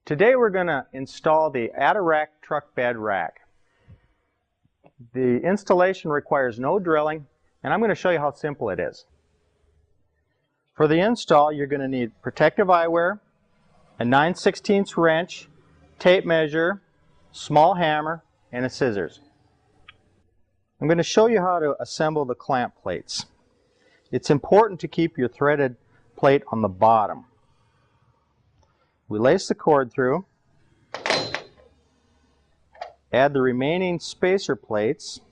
Today we're going to install the Adarac truck bed rack. The installation requires no drilling, and I'm going to show you how simple it is. For the install, you're going to need protective eyewear, a 9/16 wrench, tape measure, small hammer, and a scissors. I'm going to show you how to assemble the clamp plates. It's important to keep your threaded plate on the bottom. We lace the cord through, add the remaining spacer plates,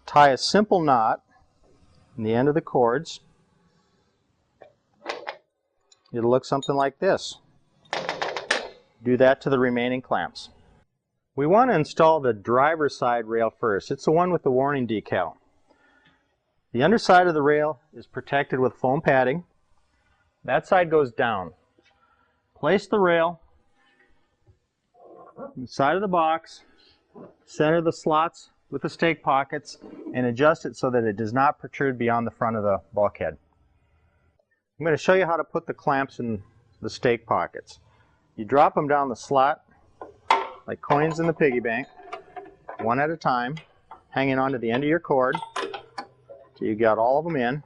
tie a simple knot in the end of the cords. It'll look something like this. Do that to the remaining clamps. We want to install the driver's side rail first. It's the one with the warning decal. The underside of the rail is protected with foam padding. That side goes down. Place the rail inside of the box, center the slots with the stake pockets, and adjust it so that it does not protrude beyond the front of the bulkhead. I'm going to show you how to put the clamps in the stake pockets. You drop them down the slot like coins in the piggy bank, one at a time, hanging onto the end of your cord till you got all of them in.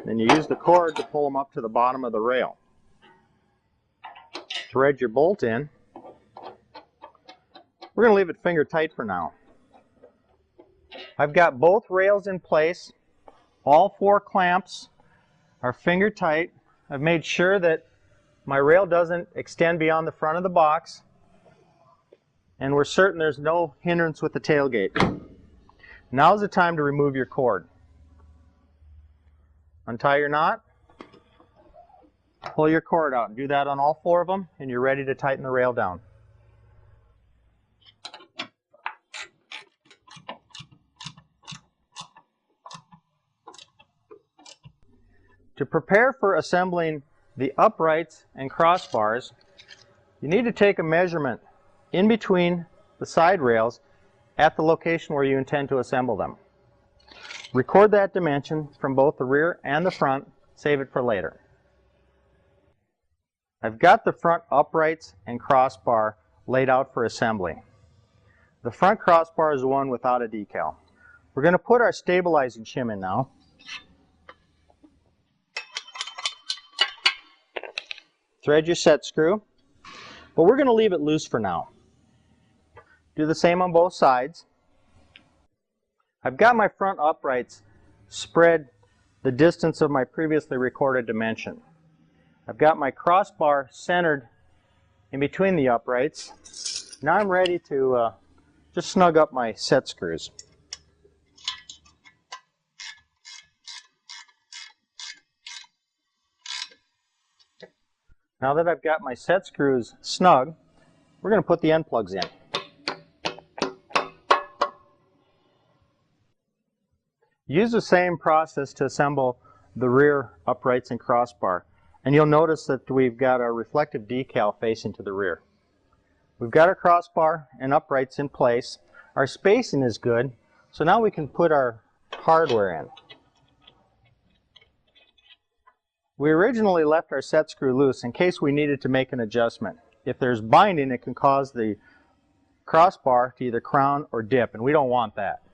Then you use the cord to pull them up to the bottom of the rail. Thread your bolt in. We're going to leave it finger tight for now. I've got both rails in place. All 4 clamps are finger tight. I've made sure that my rail doesn't extend beyond the front of the box, and we're certain there's no hindrance with the tailgate. Now's the time to remove your cord. Untie your knot, pull your cord out. Do that on all 4 of them, and you're ready to tighten the rail down. To prepare for assembling the uprights and crossbars, you need to take a measurement in between the side rails at the location where you intend to assemble them. Record that dimension from both the rear and the front. Save it for later. I've got the front uprights and crossbar laid out for assembly. The front crossbar is the one without a decal. We're going to put our stabilizing shim in now. Thread your set screw, but we're going to leave it loose for now. Do the same on both sides. I've got my front uprights spread the distance of my previously recorded dimension. I've got my crossbar centered in between the uprights. Now I'm ready to just snug up my set screws. Now that I've got my set screws snug, we're going to put the end plugs in. Use the same process to assemble the rear uprights and crossbar, and you'll notice that we've got a reflective decal facing to the rear. We've got our crossbar and uprights in place. Our spacing is good, so now we can put our hardware in. We originally left our set screw loose in case we needed to make an adjustment. If there's binding, it can cause the crossbar to either crown or dip, and we don't want that.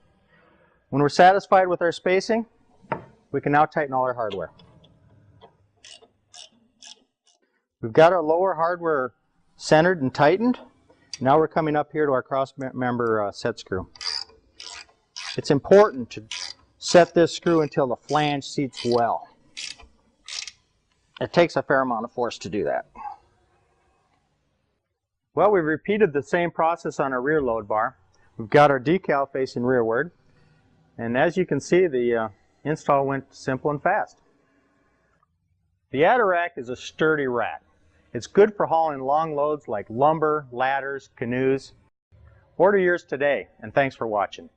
When we're satisfied with our spacing, we can now tighten all our hardware. We've got our lower hardware centered and tightened. Now we're coming up here to our cross member set screw. It's important to set this screw until the flange seats well. It takes a fair amount of force to do that. Well, we've repeated the same process on our rear load bar. We've got our decal facing rearward, and as you can see, the install went simple and fast. The Adarac is a sturdy rack. It's good for hauling long loads like lumber, ladders, canoes. Order yours today, and thanks for watching.